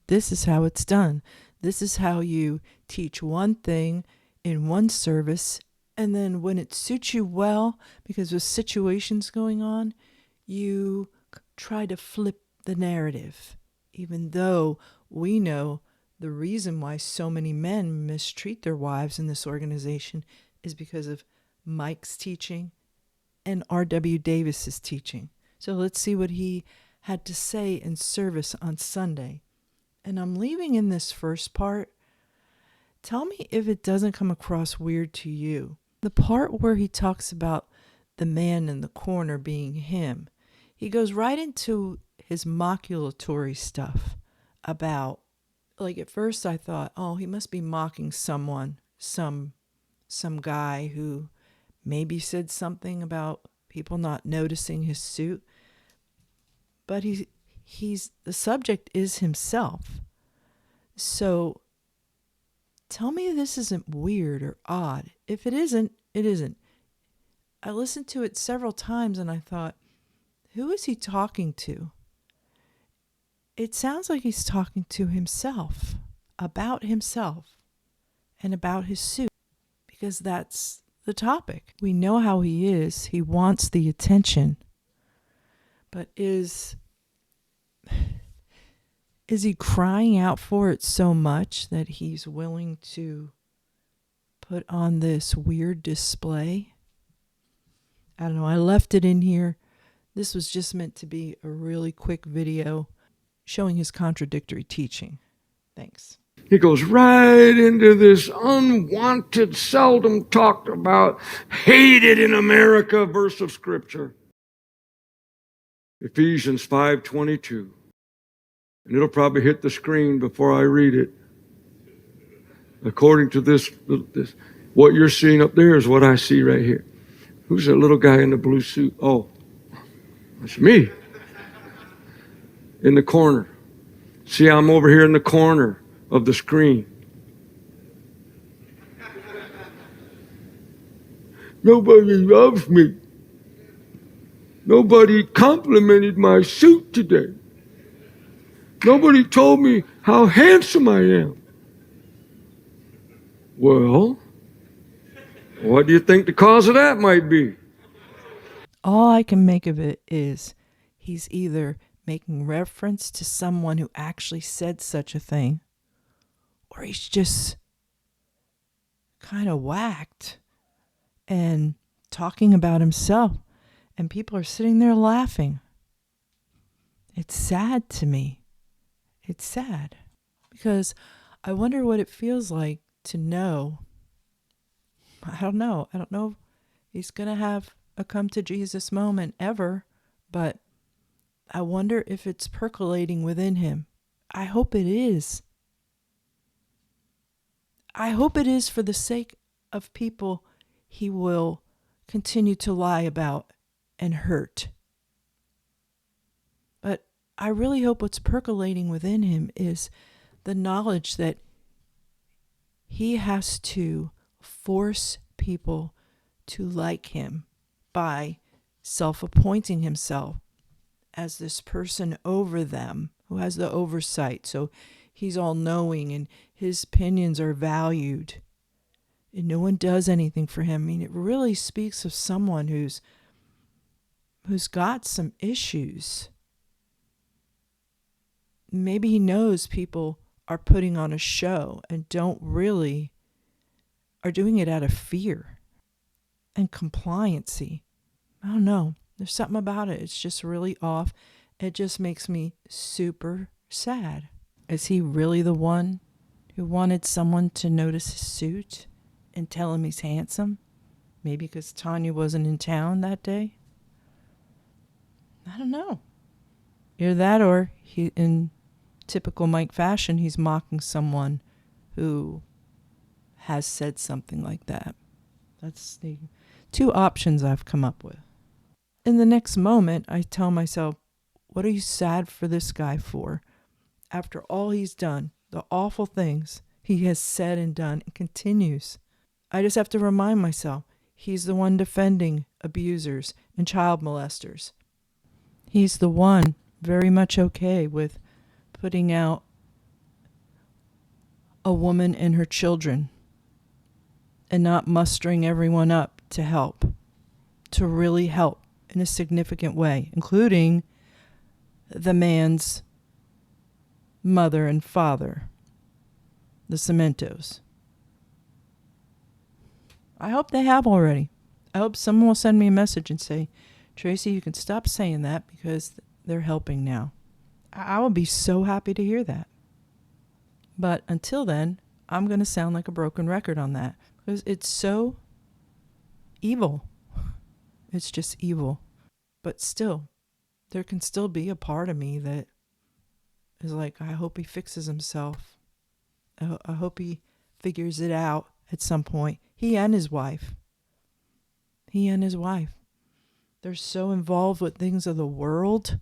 this is how it's done. This is how you teach one thing in one service, and then when it suits you well, because there's situations going on, you try to flip the narrative, even though we know the reason why so many men mistreat their wives in this organization is because of Mike's teaching and R.W. Davis's teaching. So let's see what he had to say in service on Sunday. And I'm leaving in this first part. Tell me if it doesn't come across weird to you. The part where he talks about the man in the corner being him, he goes right into his mockulatory stuff about, like, at first I thought, oh, he must be mocking someone, some guy who maybe said something about people not noticing his suit. But he's the subject is himself. So tell me this isn't weird or odd. If it isn't, it isn't. I listened to it several times and I thought, who is he talking to? It sounds like he's talking to himself, about himself, and about his suit, because that's the topic. We know how he is. He wants the attention. But is he crying out for it so much that he's willing to put on this weird display? I don't know. I left it in here. This was just meant to be a really quick video showing his contradictory teaching. Thanks. He goes right into this unwanted, seldom talked about, hated in America verse of Scripture. Ephesians 5:22. And it'll probably hit the screen before I read it. According to this, what you're seeing up there is what I see right here. Who's that little guy in the blue suit? Oh, that's me. In the corner. See, I'm over here in the corner of the screen. Nobody loves me. Nobody complimented my suit today. Nobody told me how handsome I am. Well, what do you think the cause of that might be? All I can make of it is he's either making reference to someone who actually said such a thing, or he's just kind of whacked and talking about himself, and people are sitting there laughing. It's sad to me. It's sad because I wonder what it feels like to know. I don't know if he's going to have a come to Jesus moment ever, but I wonder if it's percolating within him. I hope it is. I hope it is for the sake of people he will continue to lie about and hurt. But I really hope what's percolating within him is the knowledge that he has to force people to like him by self-appointing himself as this person over them who has the oversight. So he's all-knowing and his opinions are valued and no one does anything for him. I mean, it really speaks of someone who's got some issues. Maybe he knows people are putting on a show and are doing it out of fear and compliancy. I don't know. There's something about it. It's just really off. It just makes me super sad. Is he really the one who wanted someone to notice his suit and tell him he's handsome? Maybe because Tanya wasn't in town that day? I don't know. Either that or he, in typical Mike fashion, he's mocking someone who has said something like that. That's the two options I've come up with. In the next moment, I tell myself, what are you sad for this guy for? After all he's done, the awful things he has said and done, and continues. I just have to remind myself, he's the one defending abusers and child molesters. He's the one very much okay with putting out a woman and her children and not mustering everyone up to help, to really help in a significant way, including the man's mother and father, the Cementos. I hope they have already. I hope someone will send me a message and say, Tracy, you can stop saying that because they're helping now. I would be so happy to hear that. But until then, I'm going to sound like a broken record on that because it's so evil. It's just evil. But still, there can still be a part of me that is like, I hope he fixes himself. I hope he figures it out at some point. He and his wife. They're so involved with things of the world,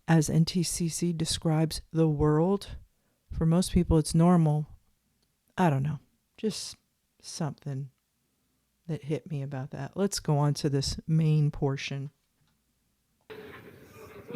as NTCC describes the world. For most people, it's normal. I don't know. Just something that hit me about that. Let's go on to this main portion.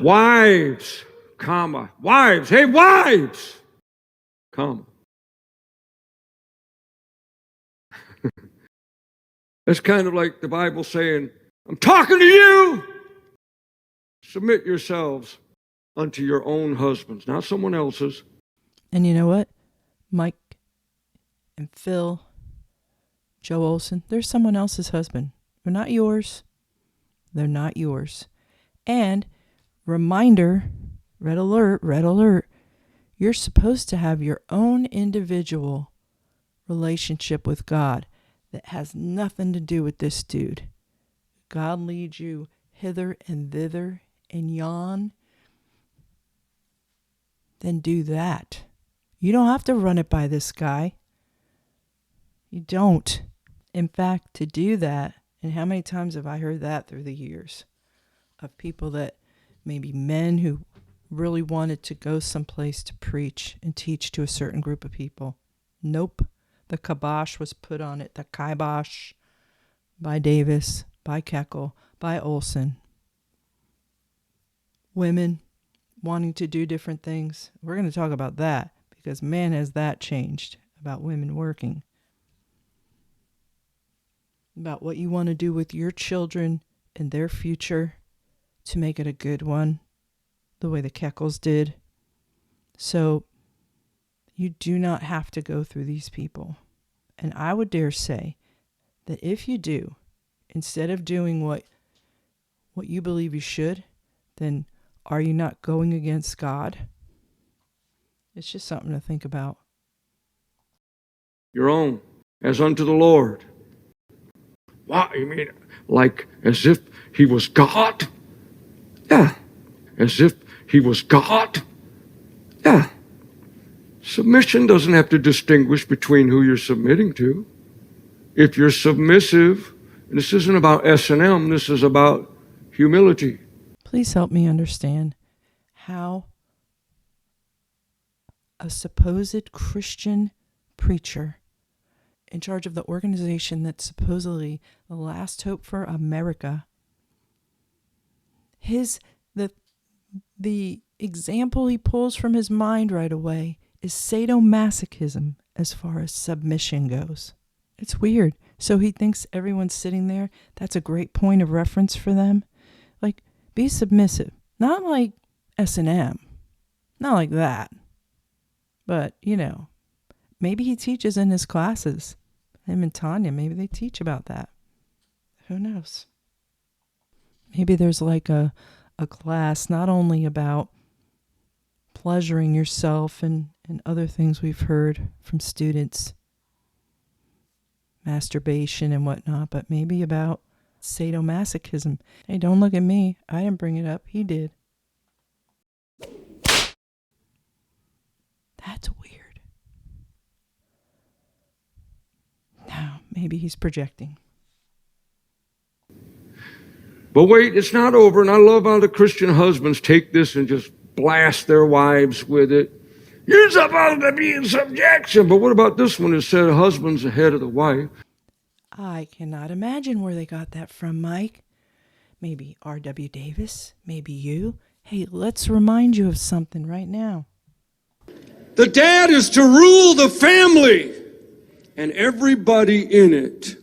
Wives, comma, wives, hey, wives, comma. It's kind of like the Bible saying, I'm talking to you. Submit yourselves unto your own husbands, not someone else's. And you know what? Mike and Phil, Joe Olson, they're someone else's husband. They're not yours. They're not yours. And reminder, red alert, you're supposed to have your own individual relationship with God that has nothing to do with this dude. God leads you hither and thither and yon, then do that. You don't have to run it by this guy. You don't. In fact, to do that, and how many times have I heard that through the years of people that maybe men who really wanted to go someplace to preach and teach to a certain group of people. Nope. The kibosh was put on it. The kibosh by Davis, by Keckel, by Olson. Women wanting to do different things. We're going to talk about that because man, has that changed about women working. About what you want to do with your children and their future to make it a good one, the way the Keckels did. So you do not have to go through these people. And I would dare say that if you do, instead of doing what you believe you should, then are you not going against God? It's just something to think about. Your own, as unto the Lord. What, you mean like as if he was God? Yeah. As if he was God? Yeah. Submission doesn't have to distinguish between who you're submitting to. If you're submissive, and this isn't about S&M, this is about humility. Please help me understand how a supposed Christian preacher in charge of the organization that's supposedly the last hope for America, the example he pulls from his mind right away is sadomasochism as far as submission goes. It's weird. So he thinks everyone's sitting there. That's a great point of reference for them. Like, be submissive. Not like S&M. Not like that. But, maybe he teaches in his classes. Him and Tanya, maybe they teach about that. Who knows? Maybe there's like a class not only about pleasuring yourself and other things we've heard from students, masturbation and whatnot, but maybe about sadomasochism. Hey, don't look at me. I didn't bring it up. He did. That's weird. Now, maybe he's projecting. But wait, it's not over, and I love how the Christian husbands take this and just blast their wives with it. You're supposed to be in subjection. But what about this one that said husband's the head of the wife? I cannot imagine where they got that from, Mike. Maybe R.W. Davis, maybe you. Hey, let's remind you of something right now. The dad is to rule the family and everybody in it.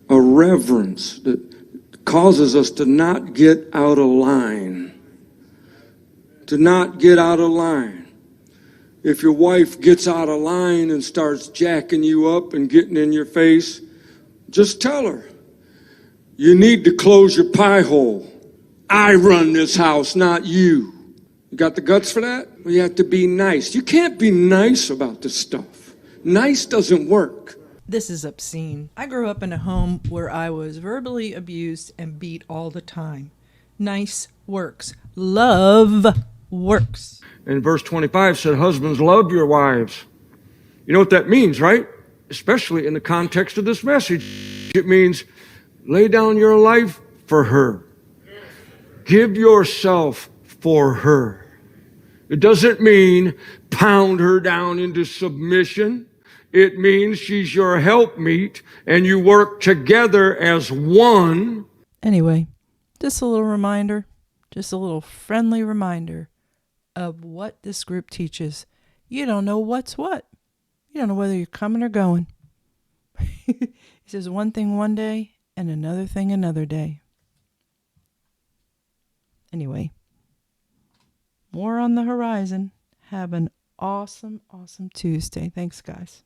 A reverence that causes us to not get out of line. To not get out of line. If your wife gets out of line and starts jacking you up and getting in your face, just tell her, you need to close your pie hole. I run this house, not you. You got the guts for that? Well, you have to be nice. You can't be nice about this stuff. Nice doesn't work. This is obscene. I grew up in a home where I was verbally abused and beat all the time. Nice works. Love works. And verse 25 said, husbands, love your wives. You know what that means, right? Especially in the context of this message. It means lay down your life for her. Give yourself for her. It doesn't mean pound her down into submission. It means she's your helpmeet and you work together as one. Anyway, just a little reminder, just a little friendly reminder of what this group teaches. You don't know what's what. You don't know whether you're coming or going. He says one thing one day and another thing another day. Anyway, more on the horizon. Have an awesome, awesome Tuesday. Thanks, guys.